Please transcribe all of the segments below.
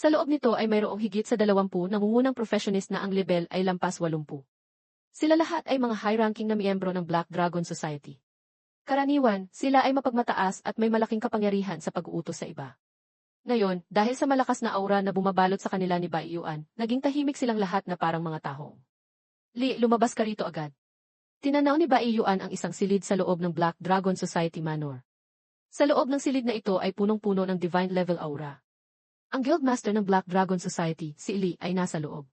Sa loob nito ay mayroong higit sa 20 nangungunang professionist na ang level ay lampas 80. Sila lahat ay mga high-ranking na miyembro ng Black Dragon Society. Karaniwan, sila ay mapagmataas at may malaking kapangyarihan sa pag-uutos sa iba. Ngayon, dahil sa malakas na aura na bumabalot sa kanila ni Bai Yuan, naging tahimik silang lahat na parang mga tahong. Li, lumabas ka rito agad. Tinanaw ni Bai Yuan ang isang silid sa loob ng Black Dragon Society Manor. Sa loob ng silid na ito ay punong-puno ng divine level aura. Ang Guildmaster ng Black Dragon Society, si Li, ay nasa loob.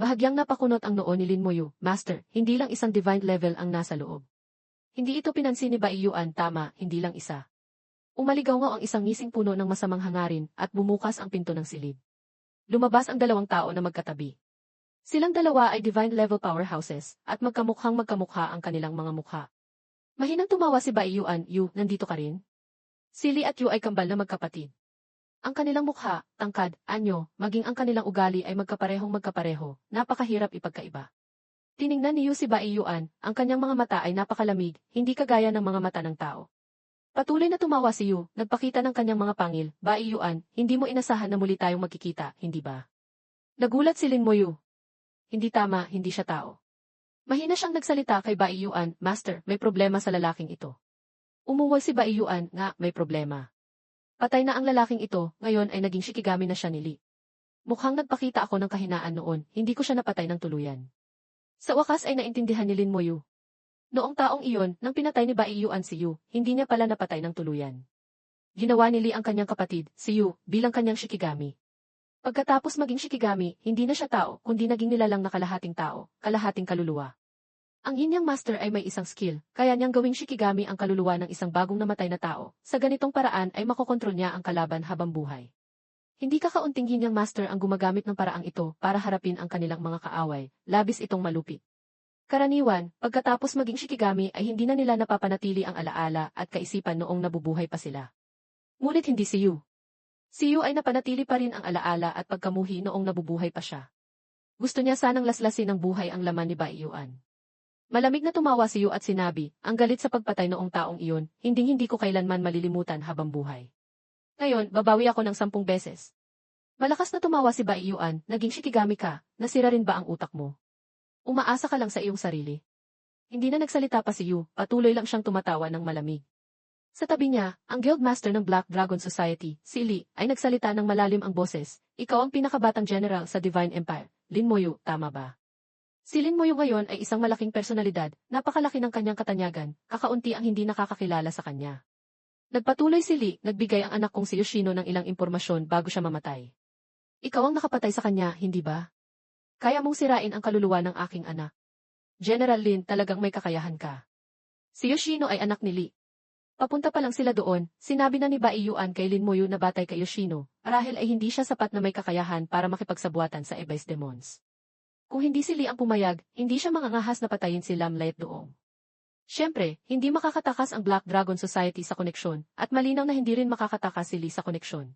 Bahagyang napakunot ang noo ni Lin Moyu, Master, hindi lang isang divine level ang nasa loob. Hindi ito pinansin ni Bai Yuan, tama, hindi lang isa. Umaligaw ang isang ngising puno ng masamang hangarin at bumukas ang pinto ng silid. Lumabas ang dalawang tao na magkatabi. Silang dalawa ay divine level powerhouses at magkamukha ang kanilang mga mukha. Mahinang tumawa si Bai Yuan, Yu, nandito ka rin? Si Li at Yu ay kambal na magkapatid. Ang kanilang mukha, tangkad, anyo, maging ang kanilang ugali ay magkapareho, napakahirap ipagkaiba. Tiningnan ni Yu si Bai Yuan, ang kanyang mga mata ay napakalamig, hindi kagaya ng mga mata ng tao. Patuloy na tumawa si Yu, nagpakita ng kanyang mga pangil, Bai Yuan, hindi mo inasahan na muli tayong magkikita, hindi ba? Nagulat si Lin Moyu. Hindi tama, hindi siya tao. Mahina siyang nagsalita kay Bai Yuan, Master, may problema sa lalaking ito. Umuwal si Bai Yuan, nga, may problema. Patay na ang lalaking ito, ngayon ay naging Shikigami na siya ni Li. Mukhang nagpakita ako ng kahinaan noon, hindi ko siya napatay ng tuluyan. Sa wakas ay naintindihan ni Lin Moyu. Noong taong iyon, nang pinatay ni Bai Yuan si Yu, hindi niya pala napatay ng tuluyan. Ginawa ni Li ang kanyang kapatid, si Yu, bilang kanyang Shikigami. Pagkatapos maging Shikigami, hindi na siya tao, kundi naging nilalang na kalahating tao, kalahating kaluluwa. Ang inyang master ay may isang skill, kaya niyang gawing Shikigami ang kaluluwa ng isang bagong namatay na tao. Sa ganitong paraan ay makokontrol niya ang kalaban habang buhay. Hindi kakaunting inyang master ang gumagamit ng paraang ito para harapin ang kanilang mga kaaway, labis itong malupit. Karaniwan, pagkatapos maging Shikigami ay hindi na nila napapanatili ang alaala at kaisipan noong nabubuhay pa sila. Ngunit hindi si Yu. Si Yu ay napanatili pa rin ang alaala at pagkamuhi noong nabubuhay pa siya. Gusto niya sanang laslasin ng buhay ang laman ni Bai Yuan. Malamig na tumawa si Yu at sinabi, ang galit sa pagpatay noong taong iyon, hindi ko kailanman malilimutan habang buhay. Ngayon, babawi ako ng 10 beses. Malakas na tumawa si Bai Yuan, naging Shikigami ka, nasira rin ba ang utak mo? Umaasa ka lang sa iyong sarili. Hindi na nagsalita pa si Yu, patuloy lang siyang tumatawa ng malamig. Sa tabi niya, ang Guildmaster ng Black Dragon Society, si Li, ay nagsalita ng malalim ang boses, ikaw ang pinakabatang general sa Divine Empire, Lin Moyu, tama ba? Si Lin Moyu ngayon ay isang malaking personalidad, napakalaki ng kanyang katanyagan, kakaunti ang hindi nakakakilala sa kanya. Nagpatuloy si Li, nagbigay ang anak kong si Yoshino ng ilang impormasyon bago siya mamatay. Ikaw ang nakapatay sa kanya, hindi ba? Kaya mong sirain ang kaluluwa ng aking anak. General Lin, talagang may kakayahan ka. Si Yoshino ay anak ni Li. Papunta pa lang sila doon, sinabi na ni Bai Yuan kay Lin Moyu na batay kay Yoshino, marahil ay hindi siya sapat na may kakayahan para makipagsabuatan sa Ebais Demons. Kung hindi si Li ang pumayag, hindi siya mangangahas na patayin si Lam Light doong. Siyempre, hindi makakatakas ang Black Dragon Society sa koneksyon, at malinaw na hindi rin makakatakas si Li sa koneksyon.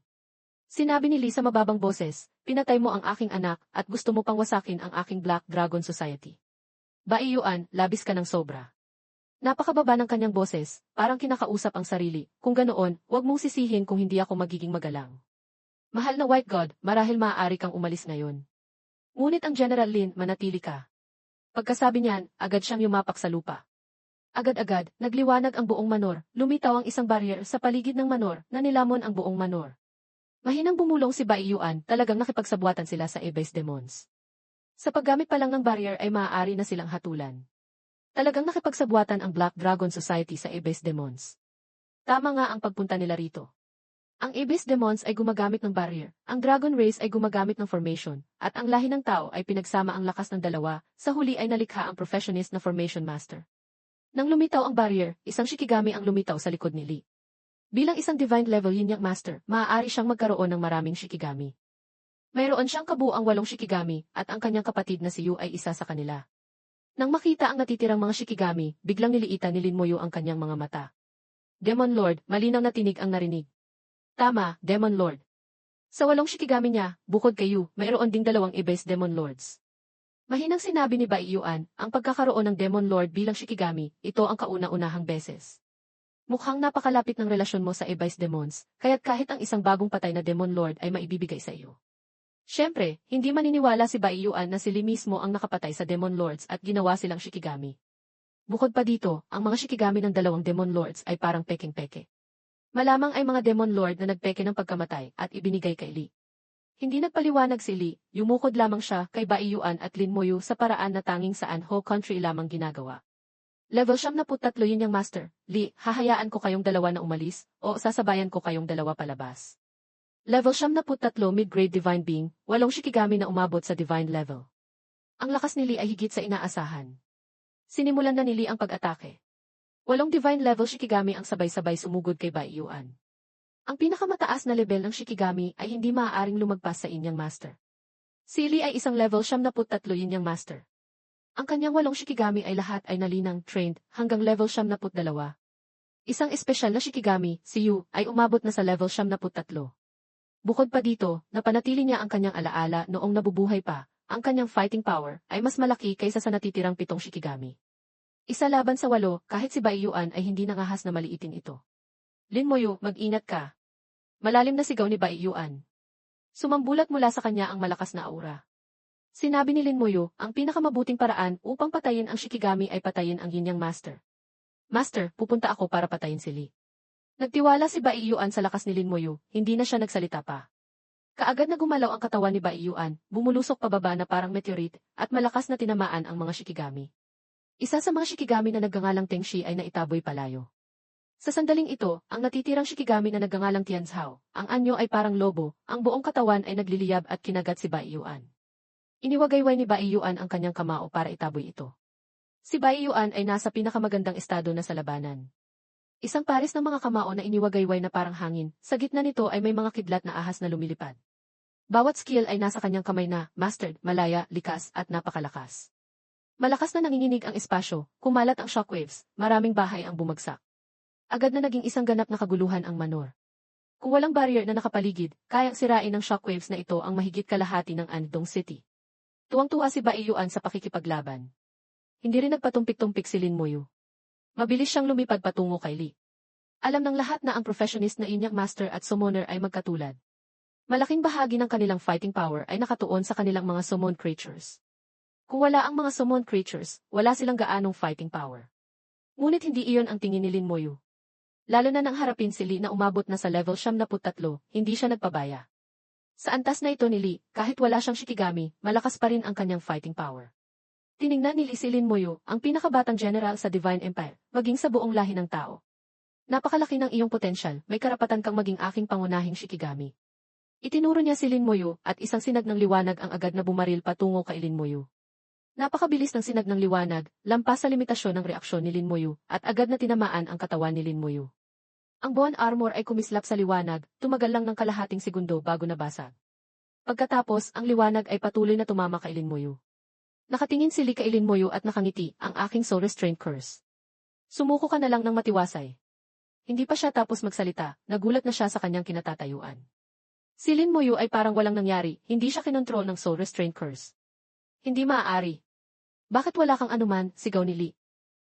Sinabi ni Li sa mababang boses, pinatay mo ang aking anak, at gusto mo pang wasakin ang aking Black Dragon Society. Bai Yuan, labis ka ng sobra. Napakababa ng kanyang boses, parang kinakausap ang sarili, kung ganoon, huwag mong sisihin kung hindi ako magiging magalang. Mahal na White God, marahil maaari kang umalis ngayon. Ngunit ang General Lin, manatili ka. Pagkasabi niyan, agad siyang yumapak sa lupa. Agad-agad, nagliwanag ang buong manor, lumitaw ang isang barrier sa paligid ng manor, na nilamon ang buong manor. Mahinang bumulong si Bai Yuan, talagang nakipagsabuatan sila sa Ebais Demons. Sa paggamit pa lang ng barrier ay maaari na silang hatulan. Talagang nakipagsabuatan ang Black Dragon Society sa Ebais Demons. Tama nga ang pagpunta nila rito. Ang Ebais Demons ay gumagamit ng barrier, ang Dragon Race ay gumagamit ng formation, at ang lahi ng tao ay pinagsama ang lakas ng dalawa, sa huli ay nalikha ang professionist na formation master. Nang lumitaw ang barrier, isang Shikigami ang lumitaw sa likod ni Li. Bilang isang divine level Yin Yang Master, maaari siyang magkaroon ng maraming Shikigami. Mayroon siyang kabuuang 8 Shikigami, at ang kanyang kapatid na si Yu ay isa sa kanila. Nang makita ang natitirang mga Shikigami, biglang niliitan ni Lin Moyu ang kanyang mga mata. Demon Lord, malinaw na tinig ang narinig. Tama, Demon Lord. Sa 8 Shikigami niya, bukod kay Yu, mayroon ding 2 Ebais Demon Lords. Mahinang sinabi ni Bai Yuan, ang pagkakaroon ng Demon Lord bilang Shikigami, ito ang kauna-unahang beses. Mukhang napakalapit ng relasyon mo sa Ebais Demons, kaya't kahit ang isang bagong patay na Demon Lord ay maibibigay sa iyo. Siyempre, hindi maniniwala si Bai Yuan na si Lee mismo ang nakapatay sa Demon Lords at ginawa silang Shikigami. Bukod pa dito, ang mga Shikigami ng dalawang Demon Lords ay parang peking-peke. Malamang ay mga Demon Lord na nagpeke ng pagkamatay at ibinigay kay Lee. Hindi nagpaliwanag si Lee, yumukod lamang siya kay Bai Yuan at Lin Moyu sa paraan na tanging sa Anho Country lamang ginagawa. Level 73 yun yung master. Lee, hahayaan ko kayong dalawa na umalis, o sasabayan ko kayong dalawa palabas. Level 73 mid-grade divine being, 8 Shikigami na umabot sa divine level. Ang lakas ni Lee ay higit sa inaasahan. Sinimulan na ni Lee ang pag-atake. 8 divine level Shikigami ang sabay-sabay sumugod kay Bai Yuan. Ang pinakamataas na level ng Shikigami ay hindi maaaring lumagpas sa inyang master. Si Lee ay isang level 73 inyang master. Ang kanyang 8 Shikigami ay lahat ay nalinang trained hanggang level 72. Isang espesyal na Shikigami, si Yu, ay umabot na sa level 73. Bukod pa dito, napanatili niya ang kanyang alaala noong nabubuhay pa, ang kanyang fighting power ay mas malaki kaysa sa natitirang 7 Shikigami. Isa laban sa 8, kahit si Bai Yuan ay hindi nangahas na maliitin ito. Lin Moyu, mag-ingat ka. Malalim na sigaw ni Bai Yuan. Sumambulat mula sa kanya ang malakas na aura. Sinabi ni Lin Moyu, ang pinakamabuting paraan upang patayin ang Shikigami ay patayin ang Yinyang Master. Master, pupunta ako para patayin si Lee. Nagtiwala si Bai Yuan sa lakas ni Lin Moyu, hindi na siya nagsalita pa. Kaagad na gumalaw ang katawan ni Bai Yuan, bumulusok pababa na parang meteorite, at malakas na tinamaan ang mga Shikigami. Isa sa mga Shikigami na nagngangalang Tengshi ay naitaboy palayo. Sa sandaling ito, ang natitirang Shikigami na nagngangalang Tianzhao, ang anyo ay parang lobo, ang buong katawan ay nagliliyab at kinagat si Bai Yuan. Iniwagayway ni Bai Yuan ang kanyang kamao para itaboy ito. Si Bai Yuan ay nasa pinakamagandang estado na sa labanan. Isang pares ng mga kamao na iniwagayway na parang hangin, sa gitna nito ay may mga kidlat na ahas na lumilipad. Bawat skill ay nasa kanyang kamay na, mastered, malaya, likas, at napakalakas. Malakas na nanginginig ang espasyo, kumalat ang shockwaves, maraming bahay ang bumagsak. Agad na naging isang ganap na kaguluhan ang Manor. Kung walang barrier na nakapaligid, kayang sirain ng shockwaves na ito ang mahigit kalahati ng Andong City. Tuwang-tuwa si Bai Yuan sa pakikipaglaban. Hindi rin nagpatumpik-tumpik si Lin Moyu. Mabilis siyang lumipad patungo kay Lee. Alam ng lahat na ang professionist na inyang master at summoner ay magkatulad. Malaking bahagi ng kanilang fighting power ay nakatuon sa kanilang mga summoned creatures. Kung wala ang mga summoned creatures, wala silang gaanong fighting power. Ngunit hindi iyon ang tingin ni Lin Moyu. Lalo na nang harapin si Lee na umabot na sa level 73, hindi siya nagpabaya. Sa antas na ito ni Lee, kahit wala siyang Shikigami, malakas pa rin ang kanyang fighting power. Tiningnan ni Lee si Lin Moyu, ang pinakabatang general sa Divine Empire, maging sa buong lahi ng tao. Napakalaki ng iyong potensyal, may karapatan kang maging aking pangunahing Shikigami. Itinuro niya si Lin Moyu at isang sinag ng liwanag ang agad na bumaril patungo kay Lin Moyu. Napakabilis ng sinag ng liwanag, lampas sa limitasyon ng reaksyon ni Lin Moyu, at agad na tinamaan ang katawan ni Lin Moyu. Ang bone armor ay kumislap sa liwanag, tumagal lang ng kalahating segundo bago nabasag. Pagkatapos, ang liwanag ay patuloy na tumama kay Lin Moyu. Nakatingin si Lee kay Lin Moyu at nakangiti, ang aking soul restraint curse. Sumuko ka na lang ng matiwasay. Hindi pa siya tapos magsalita, nagulat na siya sa kanyang kinatatayuan. Si Lin Moyu ay parang walang nangyari, hindi siya kinontrol ng soul restraint curse. Hindi maaari. Bakit wala kang anuman, sigaw ni Lee.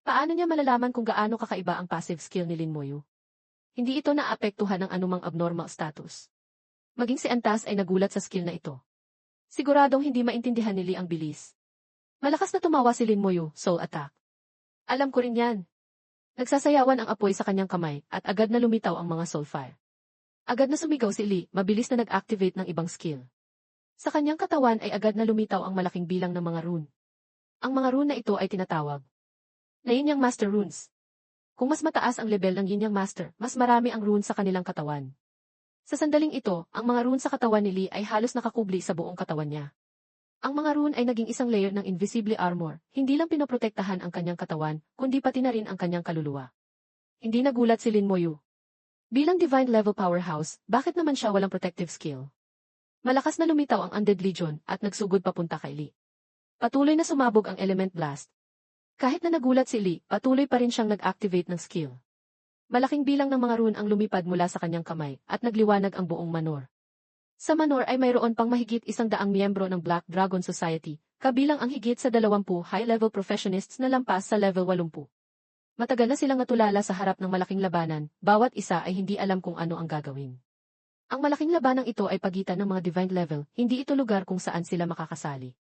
Paano niya malalaman kung gaano kakaiba ang passive skill ni Lin Moyu? Hindi ito naapektuhan ng anumang abnormal status. Maging si Antas ay nagulat sa skill na ito. Siguradong hindi maintindihan ni Lee ang bilis. Malakas na tumawa si Lin Moyu, soul attack. Alam ko rin yan. Nagsasayawan ang apoy sa kanyang kamay at agad na lumitaw ang mga soul fire. Agad na sumigaw si Lee, mabilis na nag-activate ng ibang skill. Sa kanyang katawan ay agad na lumitaw ang malaking bilang ng mga rune. Ang mga rune na ito ay tinatawag na Yinyang Master Runes. Kung mas mataas ang level ng Yinyang Master, mas marami ang rune sa kanilang katawan. Sa sandaling ito, ang mga rune sa katawan ni Lee ay halos nakakubli sa buong katawan niya. Ang mga rune ay naging isang layer ng invisible armor, hindi lang pinoprotektahan ang kanyang katawan, kundi pati na rin ang kanyang kaluluwa. Hindi nagulat si Lin Moyu. Bilang divine level powerhouse, bakit naman siya walang protective skill? Malakas na lumitaw ang Undead Legion at nagsugod papunta kay Lee. Patuloy na sumabog ang Element Blast. Kahit na nagulat si Lee, patuloy pa rin siyang nag-activate ng skill. Malaking bilang ng mga rune ang lumipad mula sa kanyang kamay at nagliwanag ang buong Manor. Sa Manor ay mayroon pang mahigit 100 miyembro ng Black Dragon Society, kabilang ang higit sa 20 high-level professionists na lampas sa level 80. Matagal na silang natulala sa harap ng malaking labanan, bawat isa ay hindi alam kung ano ang gagawin. Ang malaking labanang ito ay pagitan ng mga divine level, hindi ito lugar kung saan sila makakasali.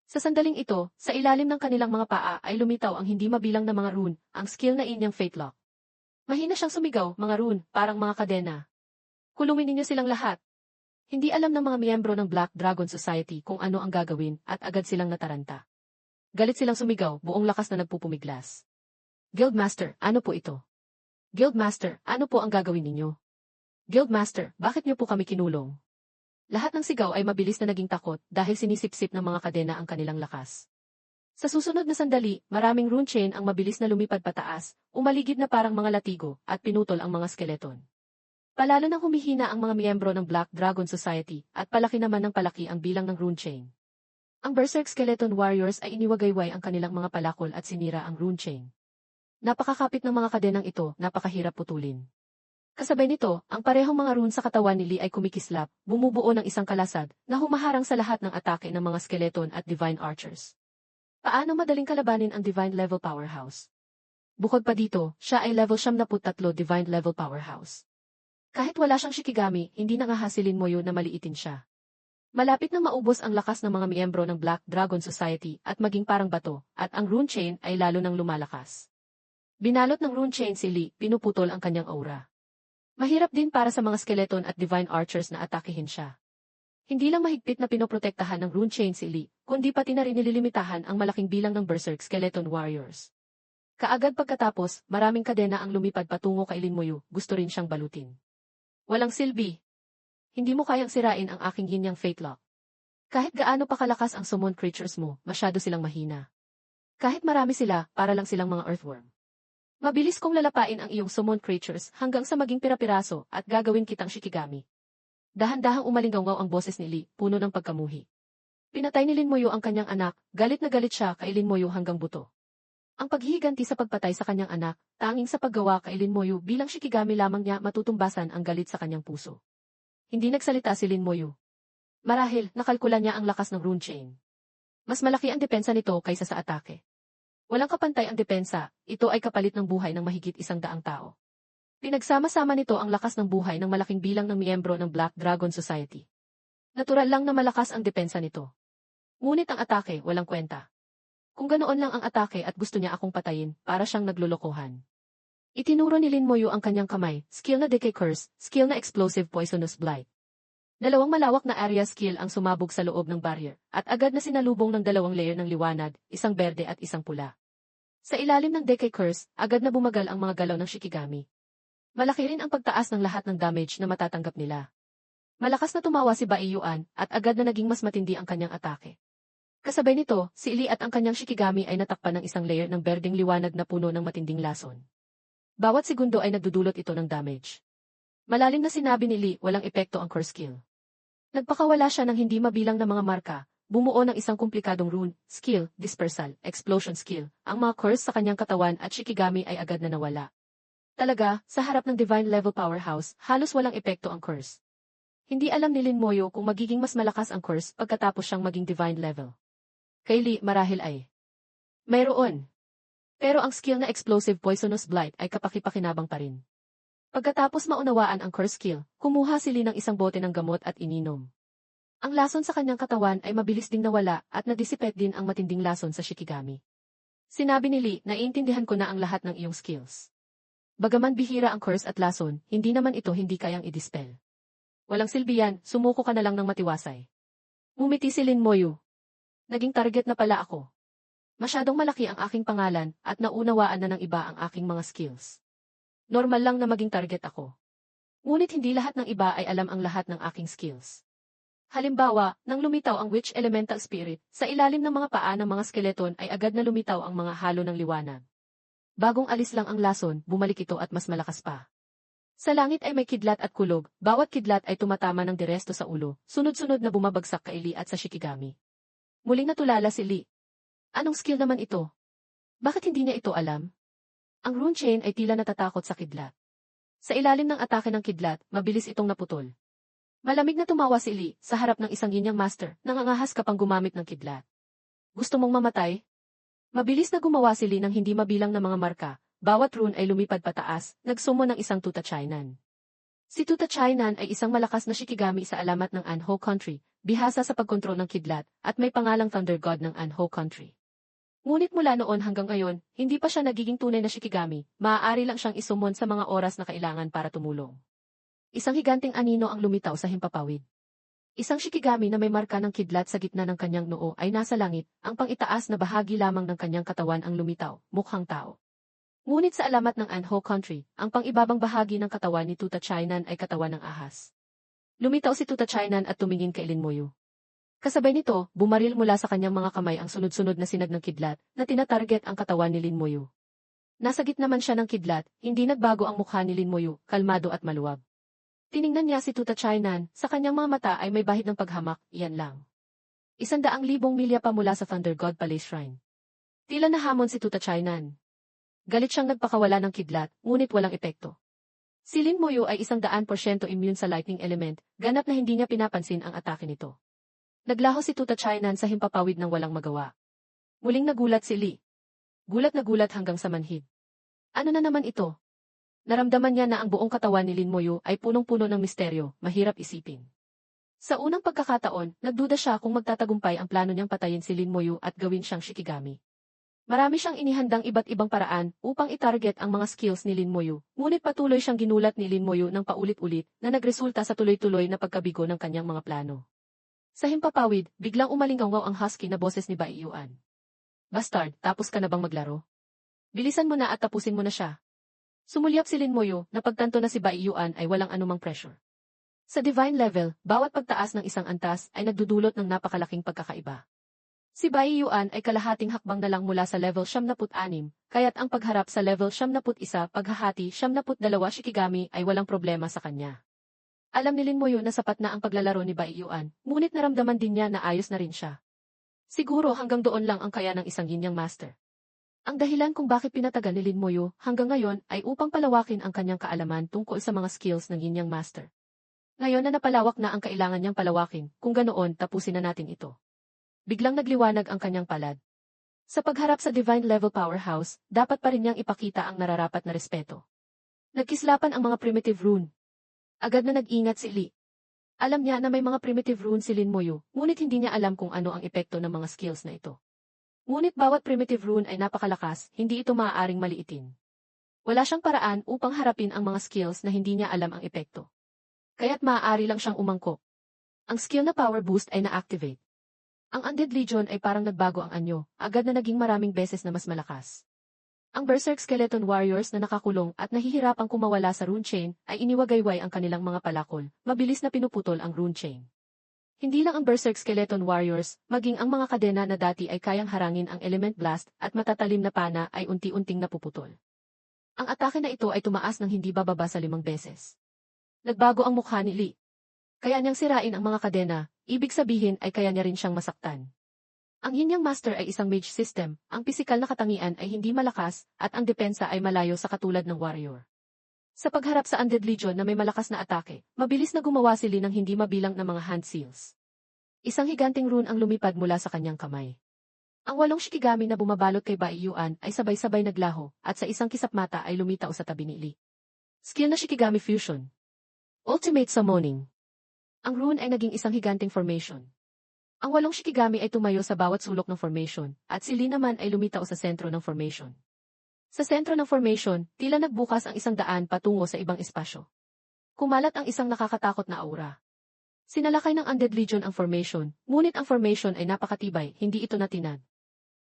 Sa sandaling ito, sa ilalim ng kanilang mga paa ay lumitaw ang hindi mabilang na mga rune, ang skill na inyang Fate Lock. Mahina siyang sumigaw, mga rune, parang mga kadena. Kulungin ninyo silang lahat. Hindi alam ng mga miyembro ng Black Dragon Society kung ano ang gagawin at agad silang nataranta. Galit silang sumigaw, buong lakas na nagpupumiglas. Guildmaster, ano po ito? Guildmaster, ano po ang gagawin ninyo? Guildmaster, bakit niyo po kami kinulong? Lahat ng sigaw ay mabilis na naging takot dahil sinisipsip ng mga kadena ang kanilang lakas. Sa susunod na sandali, maraming rune chain ang mabilis na lumipad pataas, umaligid na parang mga latigo, at pinutol ang mga skeleton. Palalo nang humihina ang mga miyembro ng Black Dragon Society, at palaki naman ng palaki ang bilang ng rune chain. Ang Berserk Skeleton Warriors ay iniwagayway ang kanilang mga palakol at sinira ang rune chain. Napakakapit ng mga kadenang ito, napakahirap putulin. Kasabay nito, ang parehong mga rune sa katawan ni Lee ay kumikislap, bumubuo ng isang kalasad, na humaharang sa lahat ng atake ng mga skeleton at divine archers. Paano madaling kalabanin ang divine level powerhouse? Bukod pa dito, siya ay level 73 divine level powerhouse. Kahit wala siyang Shikigami, hindi nangahasilin mo yun na maliitin siya. Malapit na maubos ang lakas ng mga miyembro ng Black Dragon Society at maging parang bato, at ang rune chain ay lalo nang lumalakas. Binalot ng rune chain si Lee, pinuputol ang kanyang aura. Mahirap din para sa mga skeleton at divine archers na atakehin siya. Hindi lang mahigpit na pinoprotektahan ng rune chain si Lee, kundi pati na rin nililimitahan ang malaking bilang ng Berserk Skeleton Warriors. Kaagad pagkatapos, maraming kadena ang lumipad patungo kay Lin Moyu, gusto rin siyang balutin. Walang silbi. Hindi mo kayang sirain ang aking Yin-Yang Fate Lock. Kahit gaano pa kalakas ang summon creatures mo, masyado silang mahina. Kahit marami sila, para lang silang mga earthworm. Mabilis kong lalapain ang iyong summon creatures hanggang sa maging pira-piraso at gagawin kitang Shikigami. Dahan-dahang umalinggaw ang boses ni Lee, puno ng pagkamuhi. Pinatay ni Lin Moyu ang kanyang anak, galit na galit siya kay Lin Moyu hanggang buto. Ang paghihiganti sa pagpatay sa kanyang anak, tanging sa paggawa kay Lin Moyu bilang Shikigami lamang niya matutumbasan ang galit sa kanyang puso. Hindi nagsalita si Lin Moyu. Marahil, nakalkula niya ang lakas ng rune chain. Mas malaki ang depensa nito kaysa sa atake. Walang kapantay ang depensa, ito ay kapalit ng buhay ng mahigit 100 tao. Pinagsama-sama nito ang lakas ng buhay ng malaking bilang ng miyembro ng Black Dragon Society. Natural lang na malakas ang depensa nito. Ngunit ang atake, walang kwenta. Kung ganoon lang ang atake at gusto niya akong patayin, para siyang naglolokohan. Itinuro ni Lin Moyu ang kanyang kamay, skill na Decay Curse, skill na Explosive Poisonous Blight. Dalawang malawak na area skill ang sumabog sa loob ng barrier, at agad na sinalubong ng dalawang layer ng liwanag, isang berde at isang pula. Sa ilalim ng Decay Curse, agad na bumagal ang mga galaw ng Shikigami. Malaki rin ang pagtaas ng lahat ng damage na matatanggap nila. Malakas na tumawa si Bai Yuan, at agad na naging mas matindi ang kanyang atake. Kasabay nito, si Lee at ang kanyang Shikigami ay natakpan ng isang layer ng berdeng liwanag na puno ng matinding lason. Bawat segundo ay nagdudulot ito ng damage. Malalim na sinabi ni Lee, walang epekto ang curse skill. Nagpakawala siya ng hindi mabilang na mga marka, bumuo ng isang komplikadong rune, skill, dispersal, explosion skill, ang mga curse sa kanyang katawan at Shikigami ay agad na nawala. Talaga, sa harap ng divine level powerhouse, halos walang epekto ang curse. Hindi alam ni Lin Moyu kung magiging mas malakas ang curse pagkatapos siyang maging divine level. Kay Lee, marahil ay mayroon. Pero ang skill na explosive poisonous blight ay kapakipakinabang pa rin. Pagkatapos maunawaan ang curse skill, kumuha si Lee ng isang bote ng gamot at ininom. Ang lason sa kanyang katawan ay mabilis ding nawala at nadisipate din ang matinding lason sa Shikigami. Sinabi ni Lee, naiintindihan ko na ang lahat ng iyong skills. Bagaman bihira ang curse at lason, hindi naman ito hindi kayang i-dispel. Walang silbi yan, sumuko ka na lang ng matiwasay. Ngumiti si Lin Moyu. Naging target na pala ako. Masyadong malaki ang aking pangalan at naunawaan na ng iba ang aking mga skills. Normal lang na maging target ako. Ngunit hindi lahat ng iba ay alam ang lahat ng aking skills. Halimbawa, nang lumitaw ang Witch Elemental Spirit, sa ilalim ng mga paa ng mga skeleton ay agad na lumitaw ang mga halo ng liwanag. Bagong alis lang ang lason, bumalik ito at mas malakas pa. Sa langit ay may kidlat at kulog, bawat kidlat ay tumatama ng diresto sa ulo, sunod-sunod na bumabagsak kay Lee at sa Shikigami. Muling natulala si Lee. Anong skill naman ito? Bakit hindi niya ito alam? Ang rune chain ay tila natatakot sa kidlat. Sa ilalim ng atake ng kidlat, mabilis itong naputol. Malamig na tumawa si Lee sa harap ng isang Yin-Yang master, nangangahas ka pang gumamit ng kidlat. Gusto mong mamatay? Mabilis na gumawa si Lee ng hindi mabilang na mga marka, bawat rune ay lumipad pataas, nagsumo ng isang tutachainan. Si Tuta Chainan ay isang malakas na Shikigami sa alamat ng Anho Country, bihasa sa pagkontrol ng kidlat, at may pangalang Thunder God ng Anho Country. Ngunit mula noon hanggang ngayon, hindi pa siya nagiging tunay na Shikigami, maaari lang siyang isumon sa mga oras na kailangan para tumulong. Isang higanting anino ang lumitaw sa himpapawid. Isang Shikigami na may marka ng kidlat sa gitna ng kanyang noo ay nasa langit, ang pang-itaas na bahagi lamang ng kanyang katawan ang lumitaw, mukhang tao. Ngunit sa alamat ng Anho Country, ang pang-ibabang bahagi ng katawan ni Tuta Chainan ay katawan ng ahas. Lumitaw si Tuta Chainan at tumingin kay Lin Moyu. Kasabay nito, bumaril mula sa kanyang mga kamay ang sunod-sunod na sinag ng kidlat na tinatarget ang katawan ni Lin Moyu. Nasa gitna man siya ng kidlat, hindi nagbago ang mukha ni Lin Moyu, kalmado at maluwag. Tiningnan niya si Tuta Chainan, sa kanyang mga mata ay may bahid ng paghamak, iyan lang. 100,000 milya pa mula sa Thunder God Palace Shrine. Tila nahamon si Tuta Chainan. Galit siyang nagpakawala ng kidlat, ngunit walang epekto. Si Lin Moyu ay 100% immune sa lightning element, ganap na hindi niya pinapansin ang atake nito. Naglaho si Tuta Chainan sa himpapawid ng walang magawa. Muling nagulat si Li. Gulat na gulat hanggang sa manhid. Ano na naman ito? Naramdaman niya na ang buong katawan ni Lin Moyu ay punong-puno ng misteryo, mahirap isipin. Sa unang pagkakataon, nagduda siya kung magtatagumpay ang plano niyang patayin si Lin Moyu at gawin siyang Shikigami. Marami siyang inihandang iba't ibang paraan upang itarget ang mga skills ni Lin Moyu, ngunit patuloy siyang ginulat ni Lin Moyu ng paulit-ulit na nagresulta sa tuloy-tuloy na pagkabigo ng kanyang mga plano. Sa himpapawid, biglang umalinggaw ang husky na boses ni Bai Yuan. Bastard, tapos ka na bang maglaro? Bilisan mo na at tapusin mo na siya. Sumulyap si Lin Moyu na pagtanto na si Bai Yuan ay walang anumang pressure. Sa divine level, bawat pagtaas ng isang antas ay nagdudulot ng napakalaking pagkakaiba. Si Bai Yuan ay kalahating hakbang na lang mula sa level 76, kaya't ang pagharap sa level 71, paghahati 72 Shikigami ay walang problema sa kanya. Alam ni Lin Moyu na sapat na ang paglalaro ni Bai Yuan, ngunit naramdaman din niya na ayos na rin siya. Siguro hanggang doon lang ang kaya ng isang Yin-Yang Master. Ang dahilan kung bakit pinatagal ni Lin Moyu hanggang ngayon ay upang palawakin ang kanyang kaalaman tungkol sa mga skills ng Yin-Yang Master. Ngayon na napalawak na ang kailangan niyang palawakin, kung ganoon tapusin na natin ito. Biglang nagliwanag ang kanyang palad. Sa pagharap sa Divine Level Powerhouse, dapat pa rin niyang ipakita ang nararapat na respeto. Nagkislapan ang mga primitive rune. Agad na nag-ingat si Li. Alam niya na may mga primitive rune si Lin Moyu, ngunit hindi niya alam kung ano ang epekto ng mga skills na ito. Ngunit bawat primitive rune ay napakalakas, hindi ito maaaring maliitin. Wala siyang paraan upang harapin ang mga skills na hindi niya alam ang epekto. Kaya't maaari lang siyang umangkop. Ang skill na power boost ay na-activate. Ang Undead Legion ay parang nagbago ang anyo, agad na naging maraming beses na mas malakas. Ang Berserk Skeleton Warriors na nakakulong at nahihirapang kumawala sa rune chain ay iniwagayway ang kanilang mga palakol, mabilis na pinuputol ang rune chain. Hindi lang ang Berserk Skeleton Warriors, maging ang mga kadena na dati ay kayang harangin ang Element Blast at matatalim na pana ay unti-unting napuputol. Ang atake na ito ay tumaas ng hindi bababa sa 5 beses. Nagbago ang mukha ni Li. Kaya niyang sirain ang mga kadena, ibig sabihin ay kaya niya rin siyang masaktan. Ang Yin-Yang Master ay isang mage system, ang pisikal na katangian ay hindi malakas, at ang depensa ay malayo sa katulad ng warrior. Sa pagharap sa Undead Legion na may malakas na atake, mabilis na gumawa sila ng hindi mabilang na mga hand seals. Isang higanting rune ang lumipad mula sa kanyang kamay. Ang 8 Shikigami na bumabalot kay Bai Yuan ay sabay-sabay naglaho, at sa isang kisap mata ay lumitaw sa tabi ni Li. Skill na Shikigami Fusion. Ultimate Summoning. Ang rune ay naging isang higanting formation. Ang 8 Shikigami ay tumayo sa bawat sulok ng formation, at si Li naman ay lumitaw sa sentro ng formation. Sa sentro ng formation, tila nagbukas ang isang daan patungo sa ibang espasyo. Kumalat ang isang nakakatakot na aura. Sinalakay ng Undead Legion ang formation, ngunit ang formation ay napakatibay, hindi ito natinag.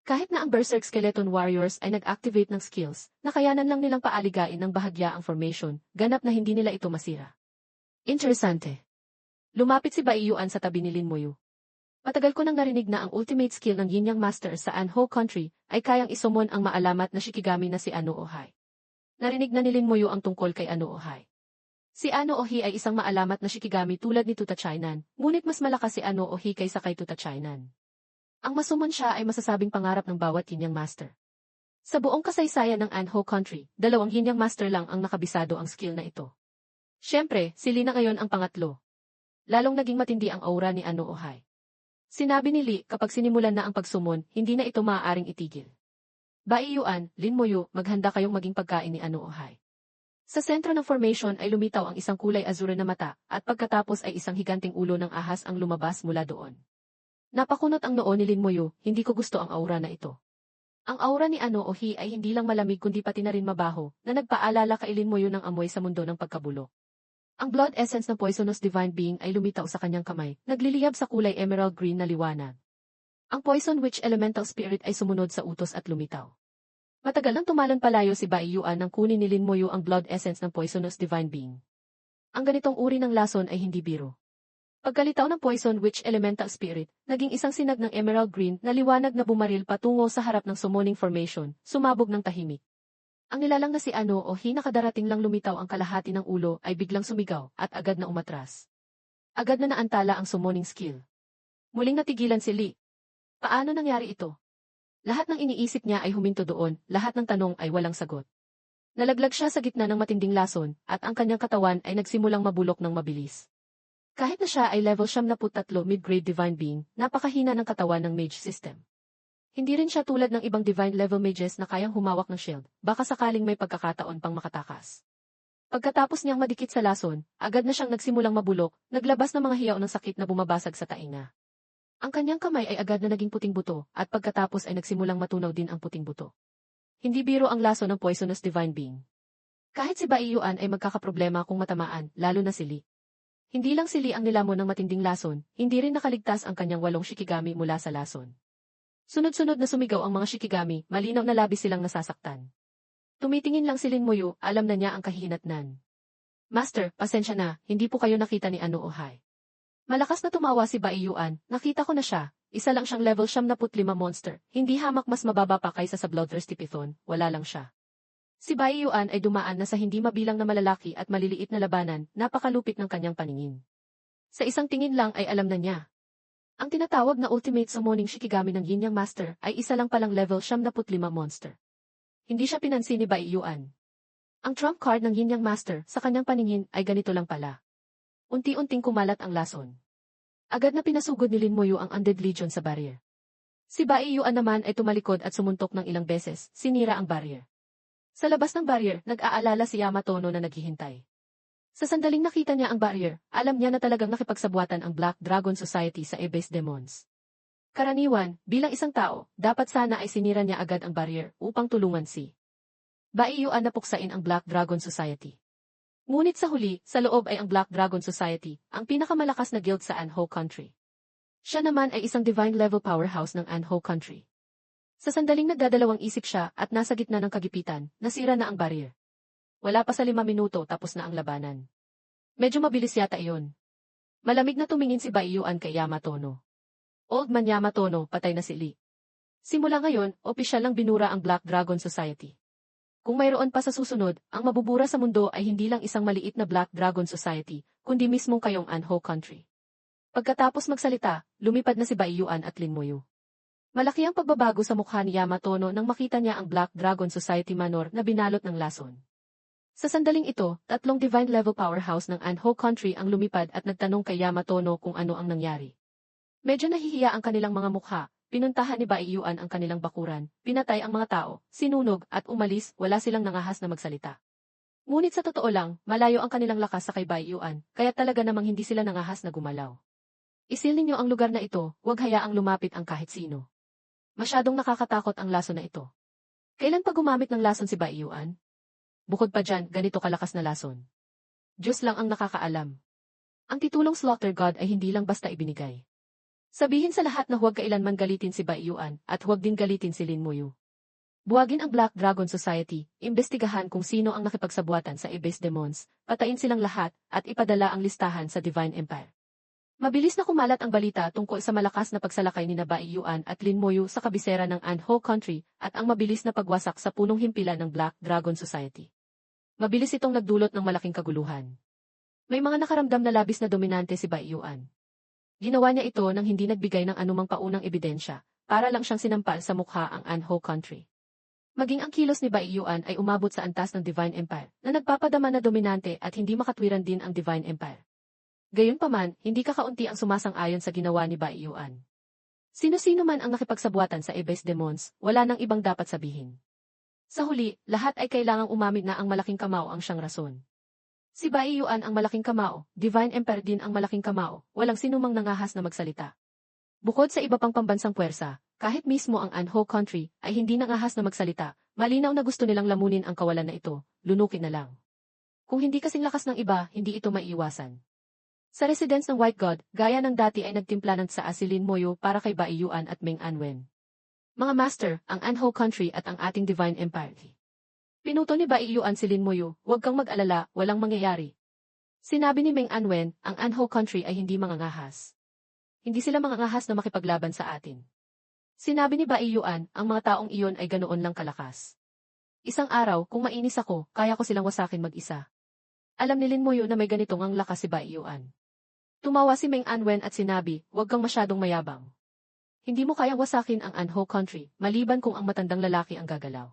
Kahit na ang Berserk Skeleton Warriors ay nag-activate ng skills, nakayanan lang nilang paaligain ng bahagya ang formation, ganap na hindi nila ito masira. Interesante. Lumapit si Bai Yuan sa tabi ni Lin Moyu. Matagal ko nang narinig na ang ultimate skill ng Yin-Yang Master sa Anho Country ay kayang isumon ang maalamat na Shikigami na si Ano Ohai. Narinig na ni Lin Moyu ang tungkol kay Ano Ohai. Si Ano Ohi ay isang maalamat na Shikigami tulad ni Tuta Chainan, ngunit mas malakas si Ano Ohi kaysa kay Tuta Chainan. Ang masumon siya ay masasabing pangarap ng bawat Yin-Yang Master. Sa buong kasaysayan ng Anho Country, 2 Yin-Yang Master lang ang nakabisado ang skill na ito. Siyempre, si Li na ngayon ang pangatlo. Lalong naging matindi ang aura ni Ano Ohai. Sinabi ni Li, kapag sinimulan na ang pagsumon, hindi na ito maaaring itigil. Bai Yuan, Lin Moyu, maghanda kayong maging pagkain ni Ano Ohai. Sa sentro ng formation ay lumitaw ang isang kulay azure na mata, at pagkatapos ay isang higanting ulo ng ahas ang lumabas mula doon. Napakunot ang noo ni Lin Moyu, hindi ko gusto ang aura na ito. Ang aura ni Ano Ohi ay hindi lang malamig kundi pati na rin mabaho, na nagpaalala kay Lin Moyu ng amoy sa mundo ng pagkabulok. Ang blood essence ng poisonous divine being ay lumitaw sa kanyang kamay, nagliliyab sa kulay emerald green na liwanag. Ang poison witch elemental spirit ay sumunod sa utos at lumitaw. Matagal nang tumalon palayo si Bai Yuan nang kunin ni Lin Moyu ang blood essence ng poisonous divine being. Ang ganitong uri ng lason ay hindi biro. Pagkalitaw ng poison witch elemental spirit, naging isang sinag ng emerald green na liwanag na bumaril patungo sa harap ng summoning formation, sumabog ng tahimik. Ang nilalang na si Ano Ohi nakadarating lang lumitaw ang kalahati ng ulo ay biglang sumigaw at agad na umatras. Agad na naantala ang summoning skill. Muling natigilan si Li. Paano nangyari ito? Lahat ng iniisip niya ay huminto doon, lahat ng tanong ay walang sagot. Nalaglag siya sa gitna ng matinding lason, at ang kanyang katawan ay nagsimulang mabulok ng mabilis. Kahit na siya ay level 73 mid-grade divine being, napakahina ng katawan ng mage system. Hindi rin siya tulad ng ibang divine level mages na kayang humawak ng shield, baka sakaling may pagkakataon pang makatakas. Pagkatapos niyang madikit sa lason, agad na siyang nagsimulang mabulok, naglabas ng mga hiyaw ng sakit na bumabasag sa tainga. Ang kanyang kamay ay agad na naging puting buto, at pagkatapos ay nagsimulang matunaw din ang puting buto. Hindi biro ang laso ng poisonous divine being. Kahit si Bai Yuan ay magkakaproblema kung matamaan, lalo na si Li. Hindi lang si Li ang nilamon ng matinding lason, hindi rin nakaligtas ang kanyang 8 shikigami mula sa lason. Sunod-sunod na sumigaw ang mga shikigami, malinaw na labis silang nasasaktan. Tumitingin lang si Lin Moyu, alam na niya ang kahihinatnan. Master, pasensya na, hindi po kayo nakita ni Ano Ohi. Malakas na tumawa si Bai Yuan, nakita ko na siya, isa lang siyang level 75 monster, hindi hamak mas mababa pa kaysa sa Bloodthirsty Python, wala lang siya. Si Bai Yuan ay dumaan na sa hindi mabilang na malalaki at maliliit na labanan, napakalupit ng kanyang paningin. Sa isang tingin lang ay alam na niya. Ang tinatawag na Ultimate Summoning Shikigami ng Yin Yang Master ay isa lang palang level 75 monster. Hindi siya pinansin ni Bai Yuan. Ang trump card ng Yin Yang Master sa kanyang paningin ay ganito lang pala. Unti-unting kumalat ang lason. Agad na pinasugod ni Lin Moyu ang Undead Legion sa barrier. Si Bai Yuan naman ay tumalikod at sumuntok ng ilang beses, sinira ang barrier. Sa labas ng barrier, nag-aalala si Yamatono na naghihintay. Sa sandaling nakita niya ang barrier, alam niya na talagang nakipagsabwatan ang Black Dragon Society sa Abyss Demons. Karaniwan, bilang isang tao, dapat sana ay sinira niya agad ang barrier upang tulungan si Bai Yuan na puksain ang Black Dragon Society. Ngunit sa huli, sa loob ay ang Black Dragon Society, ang pinakamalakas na guild sa Anho Country. Siya naman ay isang divine level powerhouse ng Anho Country. Sa sandaling nagdadalawang isip siya at nasa gitna ng kagipitan, nasira na ang barrier. Wala pa sa 5 minuto tapos na ang labanan. Medyo mabilis yata iyon. Malamig na tumingin si Bai Yuan kay Yamatono. Old man Yamatono, patay na si Li. Simula ngayon, opisyal lang binura ang Black Dragon Society. Kung mayroon pa sa susunod, ang mabubura sa mundo ay hindi lang isang maliit na Black Dragon Society, kundi mismong kayong Anho Country. Pagkatapos magsalita, lumipad na si Bai Yuan at Lin Moyu. Malaki ang pagbabago sa mukha ni Yamatono nang makita niya ang Black Dragon Society manor na binalot ng lason. Sa sandaling ito, 3 divine level powerhouse ng Anho Country ang lumipad at nagtanong kay Yamatono kung ano ang nangyari. Medyo nahihiya ang kanilang mga mukha. Pinuntahan ni Bai Yuan ang kanilang bakuran, pinatay ang mga tao, sinunog at umalis, wala silang nangahas na magsalita. Ngunit sa totoo lang, malayo ang kanilang lakas sa kay Bai Yuan, kaya talaga namang hindi sila nangahas na gumalaw. Isil ninyo ang lugar na ito, huwag hayaang lumapit ang kahit sino. Masyadong nakakatakot ang lason na ito. Kailan pa gumamit ng lason si Bai Yuan? Bukod pa dyan, ganito kalakas na lason. Diyos lang ang nakakaalam. Ang titulong Slaughter God ay hindi lang basta ibinigay. Sabihin sa lahat na huwag kailanman galitin si Bai Yuan at huwag din galitin si Lin Moyu. Buwagin ang Black Dragon Society, imbestigahan kung sino ang nakipagsabuatan sa Abyss Demons, patayin silang lahat, at ipadala ang listahan sa Divine Empire. Mabilis na kumalat ang balita tungkol sa malakas na pagsalakay ni Bai Yuan at Lin Moyu sa kabisera ng Anho Country at ang mabilis na pagwasak sa punong himpilan ng Black Dragon Society. Mabilis itong nagdulot ng malaking kaguluhan. May mga nakaramdam na labis na dominante si Bai Yuan. Ginawa niya ito nang hindi nagbigay ng anumang paunang ebidensya, para lang siyang sinampal sa mukha ang Anho Country. Maging ang kilos ni Bai Yuan ay umabot sa antas ng Divine Empire, na nagpapadama na dominante at hindi makatwiran din ang Divine Empire. Gayunpaman, hindi kakaunti ang sumasang-ayon sa ginawa ni Bai Yuan. Sino-sino man ang nakipagsabuatan sa Abyss Demons, wala nang ibang dapat sabihin. Sa huli, lahat ay kailangang umamin na ang malaking kamao ang siyang rason. Si Bai Yuan ang malaking kamao, Divine Emperor din ang malaking kamao, walang sinumang nangahas na magsalita. Bukod sa iba pang pambansang puwersa, kahit mismo ang Anho country ay hindi nangahas na magsalita, malinaw na gusto nilang lamunin ang kawalan na ito, lunukin na lang. Kung hindi kasing lakas ng iba, hindi ito maiiwasan. Sa residence ng White God, gaya ng dati ay nagtimpla ng tsaa si Lin Moyo para kay Bai Yuan at Meng Anwen. Mga master, ang Anho country at ang ating Divine Empire. Pinuto ni Bai Yuan si Lin Moyo, huwag kang mag-alala, walang mangyayari. Sinabi ni Meng Anwen, ang Anho country ay hindi mangangahas. Hindi sila mangangahas na makipaglaban sa atin. Sinabi ni Bai Yuan, ang mga taong iyon ay ganoon lang kalakas. Isang araw, kung mainis ako, kaya ko silang wasakin mag-isa. Alam ni Lin Moyo na may ganitong ang lakas si Bai Yuan. Tumawa si Meng Anwen at sinabi, huwag kang masyadong mayabang. Hindi mo kayang wasakin ang Anho country, maliban kung ang matandang lalaki ang gagalaw.